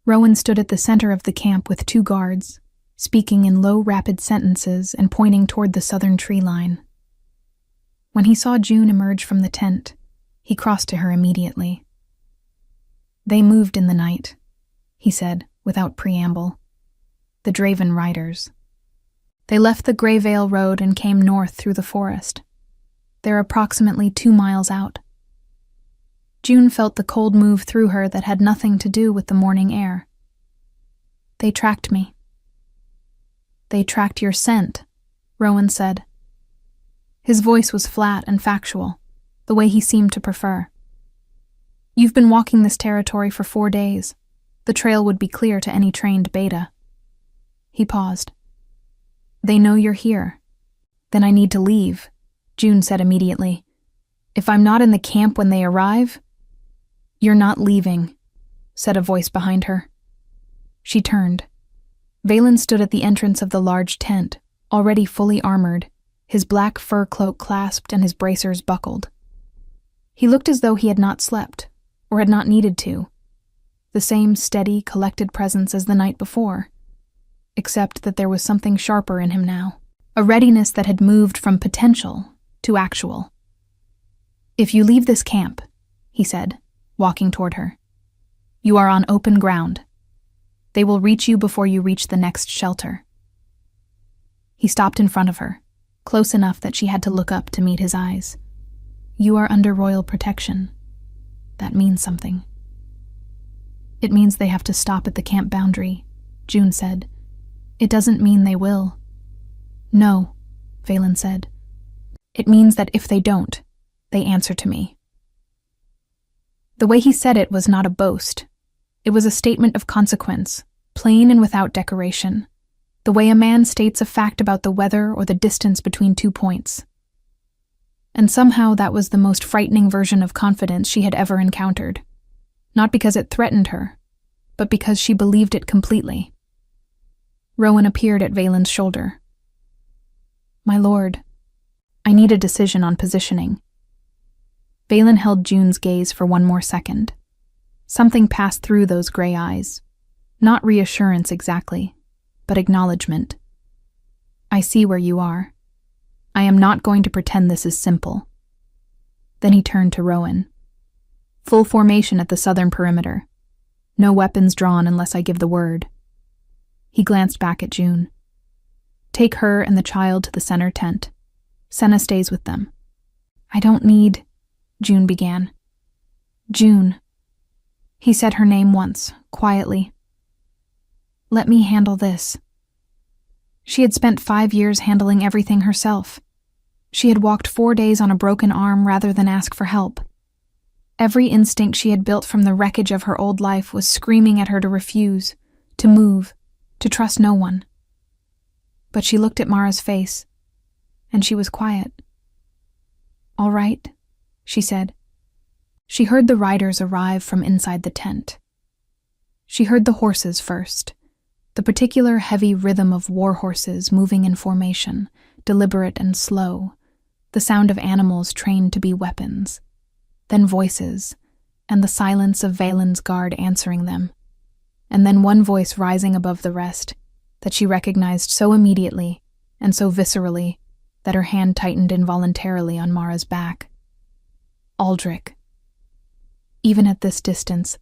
Rowan stood at the center of the camp with 2 guards, speaking in low, rapid sentences and pointing toward the southern tree line. When he saw June emerge from the tent, he crossed to her immediately. "They moved in the night," he said, without preamble. "The Draven Riders. They left the Greyvale Road and came north through the forest. They're approximately 2 miles out." June felt the cold move through her that had nothing to do with the morning air. "They tracked me." "They tracked your scent," Rowan said. His voice was flat and factual, the way he seemed to prefer. "You've been walking this territory for 4 days. The trail would be clear to any trained beta." He paused. "They know you're here. Then I need to leave," June said immediately. "If I'm not in the camp when they arrive—" "You're not leaving," said a voice behind her. She turned. Valen stood at the entrance of the large tent, already fully armored, his black fur cloak clasped and his bracers buckled. He looked as though he had not slept, or had not needed to. The same steady, collected presence as the night before, except that there was something sharper in him now, a readiness that had moved from potential to actual. "If you leave this camp," he said, walking toward her, "you are on open ground. They will reach you before you reach the next shelter." He stopped in front of her, close enough that she had to look up to meet his eyes. "You are under royal protection. That means something." "It means they have to stop at the camp boundary," June said. "It doesn't mean they will." "No," Valen said. "It means that if they don't, they answer to me." The way he said it was not a boast. It was a statement of consequence, plain and without decoration, the way a man states a fact about the weather or the distance between 2 points. And somehow that was the most frightening version of confidence she had ever encountered, not because it threatened her, but because she believed it completely. Rowan appeared at Valen's shoulder. "My lord, I need a decision on positioning." Valen held June's gaze for 1 more second. Something passed through those gray eyes. Not reassurance exactly, but acknowledgement. "I see where you are. I am not going to pretend this is simple." Then he turned to Rowan. "Full formation at the southern perimeter. No weapons drawn unless I give the word." He glanced back at June. "Take her and the child to the center tent. Senna stays with them." "I don't need—" June began. "June." He said her name once, quietly. "Let me handle this." She had spent 5 years handling everything herself. She had walked 4 days on a broken arm rather than ask for help. Every instinct she had built from the wreckage of her old life was screaming at her to refuse, to move, to trust no one. But she looked at Mara's face, and she was quiet. "All right," she said. She heard the riders arrive from inside the tent. She heard the horses first, the particular heavy rhythm of war horses moving in formation, deliberate and slow, the sound of animals trained to be weapons, then voices, and the silence of Valen's guard answering them, and then one voice rising above the rest that she recognized so immediately and so viscerally that her hand tightened involuntarily on Mara's back. Aldrich. Even at this distance,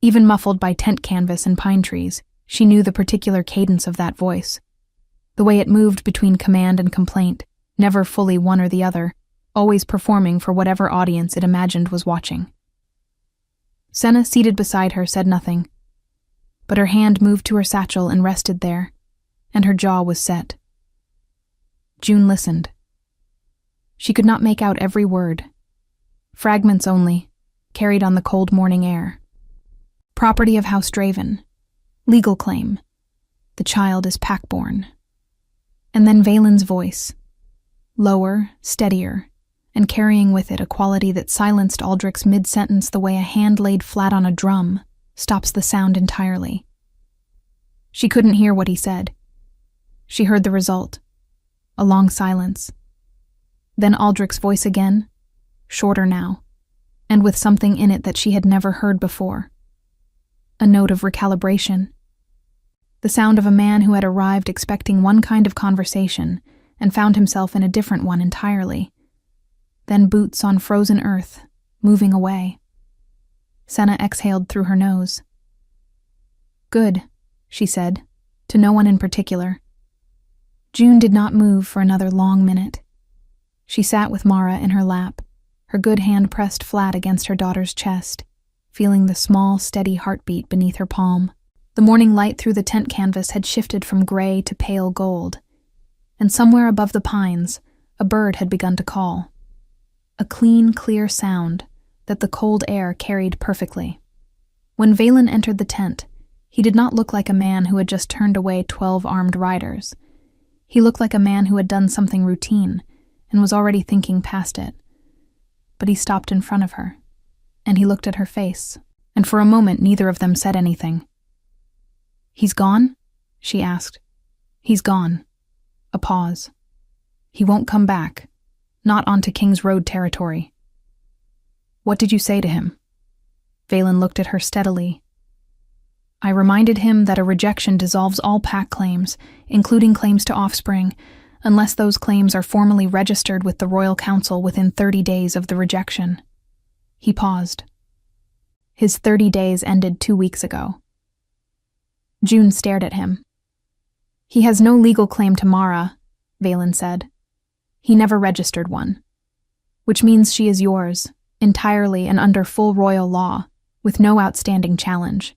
even muffled by tent canvas and pine trees, she knew the particular cadence of that voice, the way it moved between command and complaint, never fully one or the other, always performing for whatever audience it imagined was watching. Senna, seated beside her, said nothing, but her hand moved to her satchel and rested there, and her jaw was set. June listened. She could not make out every word. Fragments only, carried on the cold morning air. Property of House Draven. Legal claim. The child is packborn. And then Valen's voice. Lower, steadier, and carrying with it a quality that silenced Aldrich's mid-sentence the way a hand laid flat on a drum stops the sound entirely. She couldn't hear what he said. She heard the result. A long silence. Then Aldrich's voice again, shorter now, and with something in it that she had never heard before. A note of recalibration. the sound of a man who had arrived expecting one kind of conversation and found himself in a different one entirely. Then boots on frozen earth, moving away. Senna exhaled through her nose. "Good," she said, to no one in particular. June did not move for another long minute. She sat with Mara in her lap, her good hand pressed flat against her daughter's chest, feeling the small, steady heartbeat beneath her palm. The morning light through the tent canvas had shifted from gray to pale gold, and somewhere above the pines, a bird had begun to call. A clean, clear sound that the cold air carried perfectly. When Valen entered the tent, he did not look like a man who had just turned away 12 armed riders. He looked like a man who had done something routine and was already thinking past it. But he stopped in front of her, and he looked at her face, and for a moment neither of them said anything. "He's gone?" she asked. "He's gone." A pause. "He won't come back. Not onto King's Road territory." "What did you say to him?" Valen looked at her steadily. "I reminded him that a rejection dissolves all pack claims, including claims to offspring, unless those claims are formally registered with the Royal Council within 30 days of the rejection." He paused. His 30 days ended 2 weeks ago. June stared at him. "He has no legal claim to Mara," Valen said. "He never registered one. Which means she is yours, entirely and under full royal law, with no outstanding challenge."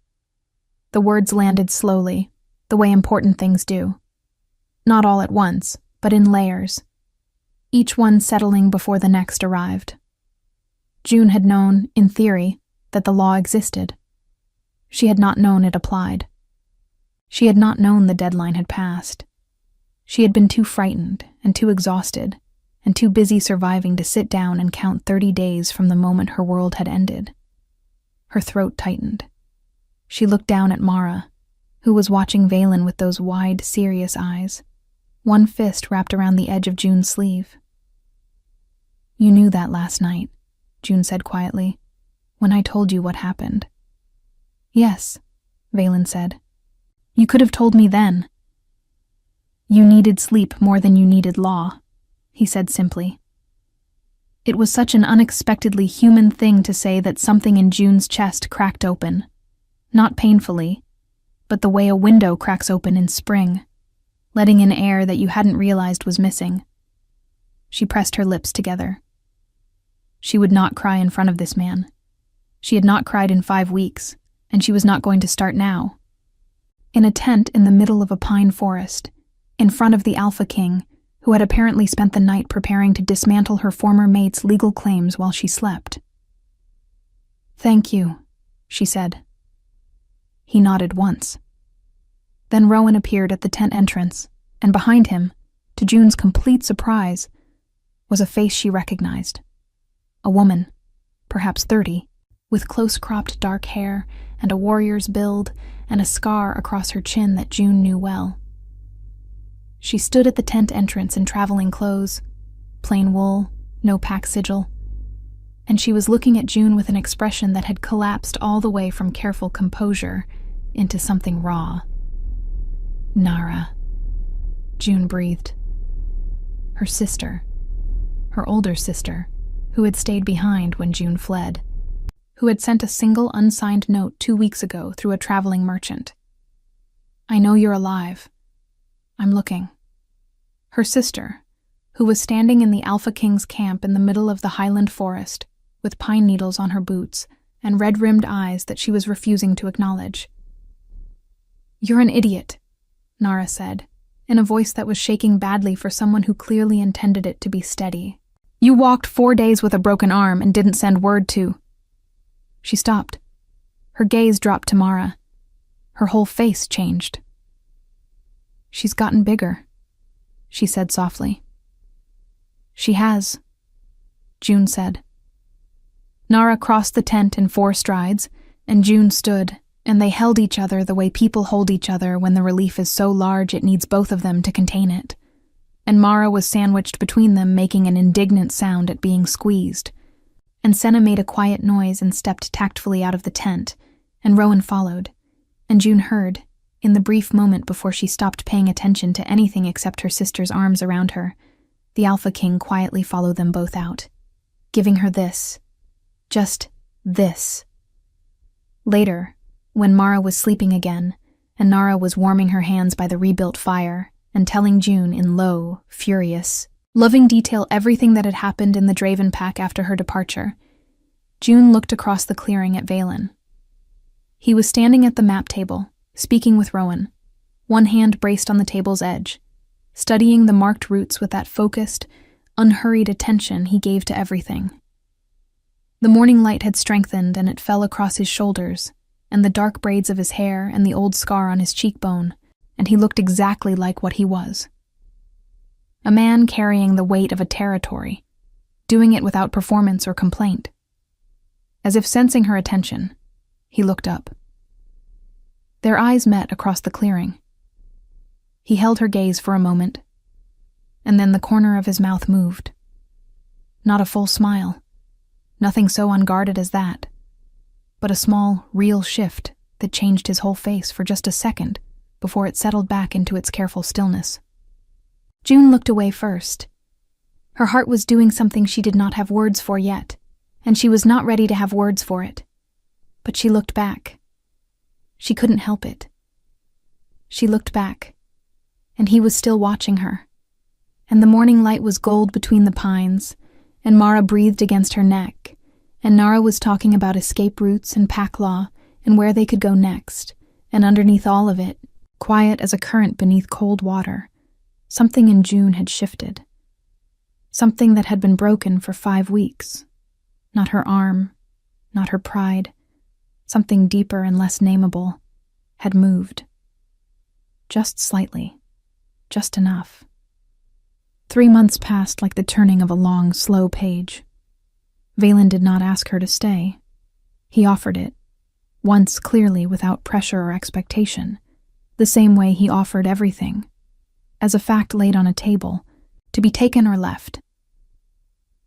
The words landed slowly, the way important things do. Not all at once, but in layers, each one settling before the next arrived. June had known, in theory, that the law existed. She had not known it applied. She had not known the deadline had passed. She had been too frightened and too exhausted and too busy surviving to sit down and count 30 days from the moment her world had ended. Her throat tightened. She looked down at Mara, who was watching Valen with those wide, serious eyes, one fist wrapped around the edge of June's sleeve. "You knew that last night," June said quietly, "when I told you what happened." "Yes," Valen said. "You could have told me then." "You needed sleep more than you needed law," he said simply. It was such an unexpectedly human thing to say that something in June's chest cracked open. Not painfully, but the way a window cracks open in spring, letting in air that you hadn't realized was missing. She pressed her lips together. She would not cry in front of this man. She had not cried in 5 weeks, and she was not going to start now. In a tent in the middle of a pine forest, in front of the Alpha King, who had apparently spent the night preparing to dismantle her former mate's legal claims while she slept. "Thank you," she said. He nodded once. Then Rowan appeared at the tent entrance, and behind him, to June's complete surprise, was a face she recognized. A woman, perhaps 30, with close-cropped dark hair and a warrior's build and a scar across her chin that June knew well. She stood at the tent entrance in traveling clothes, plain wool, no pack sigil, and she was looking at June with an expression that had collapsed all the way from careful composure into something raw. "Nara," June breathed. Her sister, her older sister, who had stayed behind when June fled, who had sent a single unsigned note 2 weeks ago through a traveling merchant. "I know you're alive. I'm looking." Her sister, who was standing in the Alpha King's camp in the middle of the highland forest, with pine needles on her boots and red-rimmed eyes that she was refusing to acknowledge. "You're an idiot," Nara said, in a voice that was shaking badly for someone who clearly intended it to be steady. "You walked 4 days with a broken arm and didn't send word to—" She stopped. Her gaze dropped to Mara. Her whole face changed. "She's gotten bigger," she said softly. "She has," June said. Nara crossed the tent in 4 strides, and June stood, and they held each other the way people hold each other when the relief is so large it needs both of them to contain it. And Mara was sandwiched between them, making an indignant sound at being squeezed. And Senna made a quiet noise and stepped tactfully out of the tent, and Rowan followed, and June heard, In the brief moment before she stopped paying attention to anything except her sister's arms around her, the Alpha King quietly followed them both out, giving her this. Just this. Later, when Mara was sleeping again, and Nara was warming her hands by the rebuilt fire and telling June in low, furious, loving detail everything that had happened in the Draven pack after her departure, June looked across the clearing at Valen. He was standing at the map table, speaking with Rowan, one hand braced on the table's edge, studying the marked routes with that focused, unhurried attention he gave to everything. The morning light had strengthened and it fell across his shoulders, and the dark braids of his hair and the old scar on his cheekbone, and he looked exactly like what he was. A man carrying the weight of a territory, doing it without performance or complaint. As if sensing her attention, he looked up. Their eyes met across the clearing. He held her gaze for a moment, and then the corner of his mouth moved. Not a full smile, nothing so unguarded as that, but a small, real shift that changed his whole face for just a second before it settled back into its careful stillness. June looked away first. Her heart was doing something she did not have words for yet, and she was not ready to have words for it. But she looked back. She couldn't help it. She looked back, and he was still watching her, and the morning light was gold between the pines, and Mara breathed against her neck, and Nara was talking about escape routes and pack law and where they could go next, and underneath all of it, quiet as a current beneath cold water, something in June had shifted. Something that had been broken for 5 weeks. Not her arm, not her pride, something deeper and less nameable, had moved. Just slightly, just enough. 3 months passed like the turning of a long, slow page. Valen did not ask her to stay. He offered it, once clearly without pressure or expectation, the same way he offered everything, as a fact laid on a table, to be taken or left.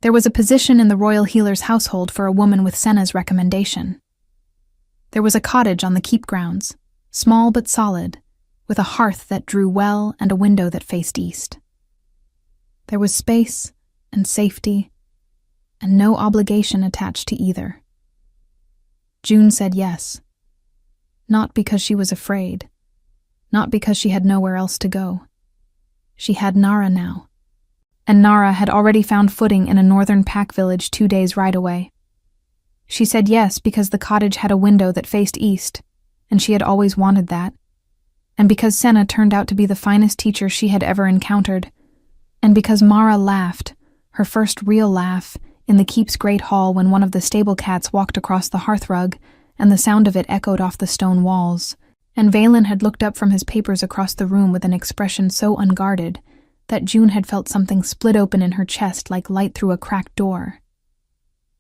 There was a position in the royal healer's household for a woman with Senna's recommendation. There was a cottage on the keep grounds, small but solid, with a hearth that drew well and a window that faced east. There was space and safety, and no obligation attached to either. June said yes. Not because she was afraid, not because she had nowhere else to go. She had Nara now, and Nara had already found footing in a northern pack village 2 days' ride away. She said yes because the cottage had a window that faced east, and she had always wanted that, and because Senna turned out to be the finest teacher she had ever encountered, and because Mara laughed, her first real laugh, in the keep's great hall when one of the stable cats walked across the hearthrug, and the sound of it echoed off the stone walls, and Valen had looked up from his papers across the room with an expression so unguarded that June had felt something split open in her chest like light through a cracked door.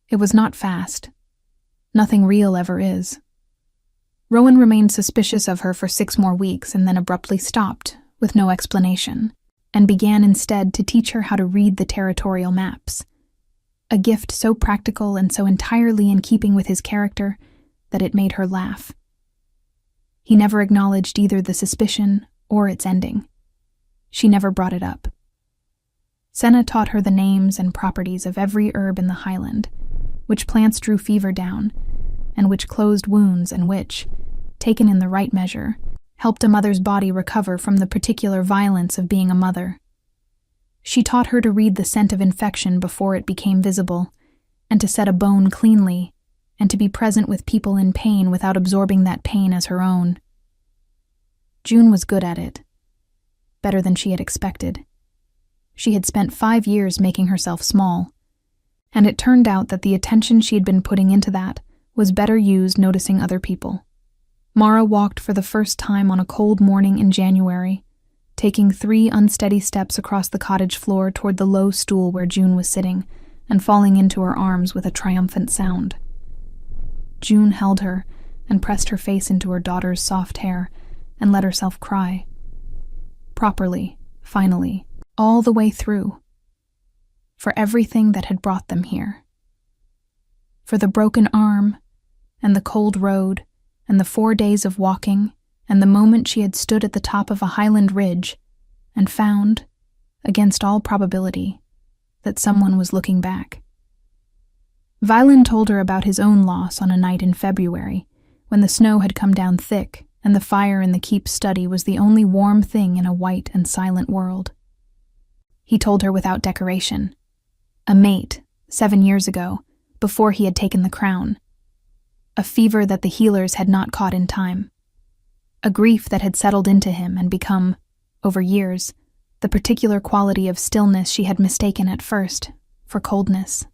It was not fast. Nothing real ever is. Rowan remained suspicious of her for 6 more weeks and then abruptly stopped, with no explanation, and began instead to teach her how to read the territorial maps. A gift so practical and so entirely in keeping with his character that it made her laugh. He never acknowledged either the suspicion or its ending. She never brought it up. Senna taught her the names and properties of every herb in the highland, which plants drew fever down, and which closed wounds and which, taken in the right measure, helped a mother's body recover from the particular violence of being a mother. She taught her to read the scent of infection before it became visible, and to set a bone cleanly, and to be present with people in pain without absorbing that pain as her own. June was good at it. Better than she had expected. She had spent 5 years making herself small, and it turned out that the attention she had been putting into that was better used noticing other people. Mara walked for the first time on a cold morning in January, taking 3 unsteady steps across the cottage floor toward the low stool where June was sitting, and falling into her arms with a triumphant sound. June held her and pressed her face into her daughter's soft hair and let herself cry. Properly, finally, all the way through. For everything that had brought them here. For the broken arm, and the cold road, and the 4 days of walking, and the moment she had stood at the top of a highland ridge and found, against all probability, that someone was looking back. Violin told her about his own loss on a night in February, when the snow had come down thick and the fire in the keep's study was the only warm thing in a white and silent world. He told her without decoration. A mate, 7 years ago, before he had taken the crown. A fever that the healers had not caught in time. A grief that had settled into him and become, over years, the particular quality of stillness she had mistaken at first for coldness.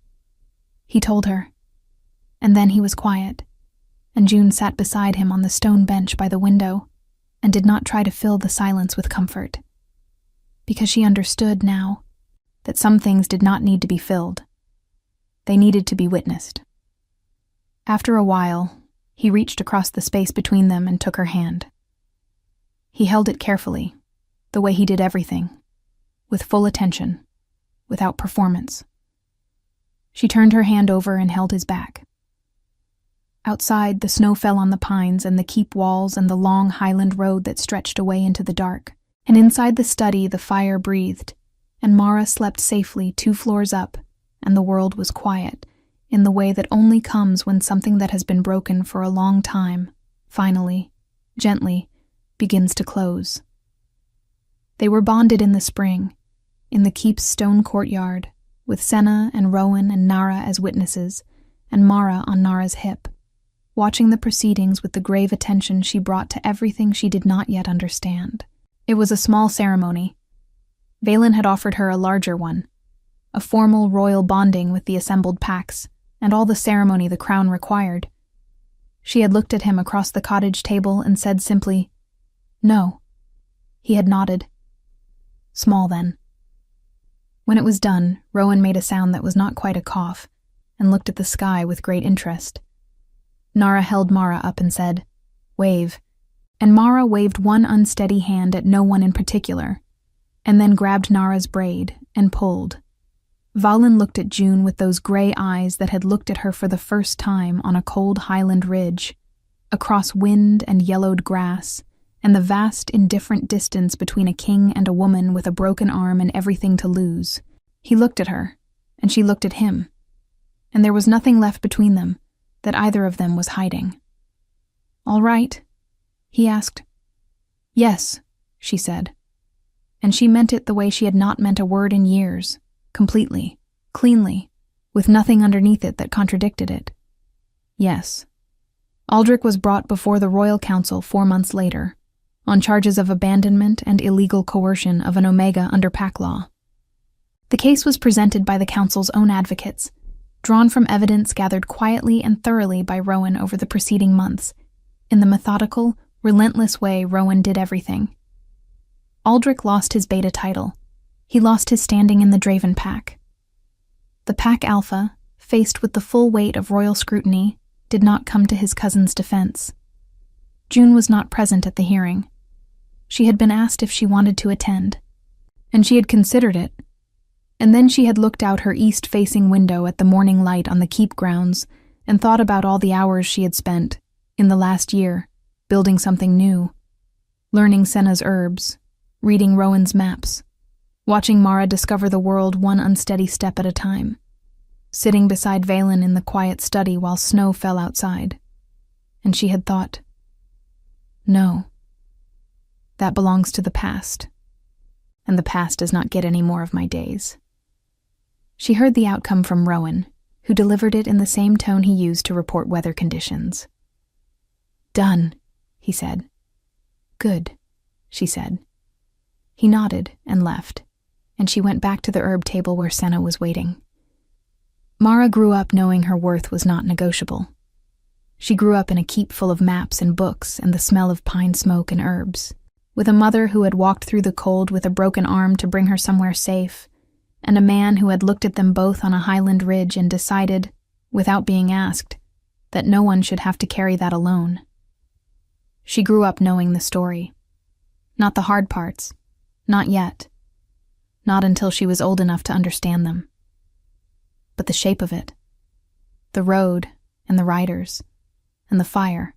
He told her, and then he was quiet, and June sat beside him on the stone bench by the window and did not try to fill the silence with comfort, because she understood now that some things did not need to be filled. They needed to be witnessed. After a while, he reached across the space between them and took her hand. He held it carefully, the way he did everything, with full attention, without performance. She turned her hand over and held his back. Outside, the snow fell on the pines and the keep walls and the long highland road that stretched away into the dark, and inside the study the fire breathed, and Mara slept safely 2 floors up, and the world was quiet, in the way that only comes when something that has been broken for a long time, finally, gently, begins to close. They were bonded in the spring, in the keep's stone courtyard, with Senna and Rowan and Nara as witnesses, and Mara on Nara's hip, watching the proceedings with the grave attention she brought to everything she did not yet understand. It was a small ceremony. Valen had offered her a larger one, a formal royal bonding with the assembled packs, and all the ceremony the crown required. She had looked at him across the cottage table and said simply, "No." He had nodded. Small then. When it was done, Rowan made a sound that was not quite a cough, and looked at the sky with great interest. Nara held Mara up and said, "Wave," and Mara waved one unsteady hand at no one in particular, and then grabbed Nara's braid and pulled. Valen looked at June with those gray eyes that had looked at her for the first time on a cold highland ridge, across wind and yellowed grass, and the vast, indifferent distance between a king and a woman with a broken arm and everything to lose. He looked at her, and she looked at him, and there was nothing left between them that either of them was hiding. "All right?" he asked. "Yes," she said. And she meant it the way she had not meant a word in years, completely, cleanly, with nothing underneath it that contradicted it. Yes. Aldrich was brought before the Royal Council 4 months later, on charges of abandonment and illegal coercion of an Omega under pack law. The case was presented by the Council's own advocates, drawn from evidence gathered quietly and thoroughly by Rowan over the preceding months, in the methodical, relentless way Rowan did everything. Aldrich lost his beta title. He lost his standing in the Draven pack. The pack Alpha, faced with the full weight of royal scrutiny, did not come to his cousin's defense. June was not present at the hearing. She had been asked if she wanted to attend, and she had considered it, and then she had looked out her east-facing window at the morning light on the keep grounds and thought about all the hours she had spent, in the last year, building something new, learning Senna's herbs, reading Rowan's maps, watching Mara discover the world one unsteady step at a time, sitting beside Valen in the quiet study while snow fell outside. And she had thought, no, that belongs to the past, and the past does not get any more of my days. She heard the outcome from Rowan, who delivered it in the same tone he used to report weather conditions. "Done," he said. "Good," she said. He nodded and left, and she went back to the herb table where Senna was waiting. Mara grew up knowing her worth was not negotiable. She grew up in a keep full of maps and books and the smell of pine smoke and herbs, with a mother who had walked through the cold with a broken arm to bring her somewhere safe, and a man who had looked at them both on a highland ridge and decided, without being asked, that no one should have to carry that alone. She grew up knowing the story. Not the hard parts. Not yet. Not until she was old enough to understand them. But the shape of it. The road, and the riders, and the fire.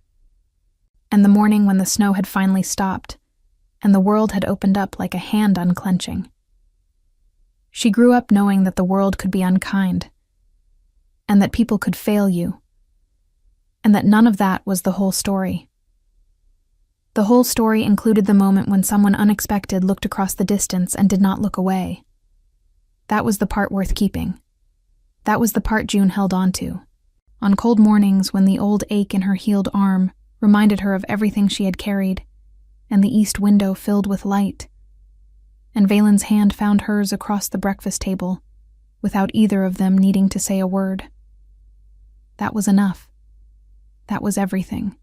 and the morning when the snow had finally stopped, and the world had opened up like a hand unclenching. She grew up knowing that the world could be unkind, and that people could fail you, and that none of that was the whole story. The whole story included the moment when someone unexpected looked across the distance and did not look away. That was the part worth keeping. That was the part June held on to. On cold mornings when the old ache in her healed arm reminded her of everything she had carried, and the east window filled with light, and Valen's hand found hers across the breakfast table, without either of them needing to say a word. That was enough. That was everything.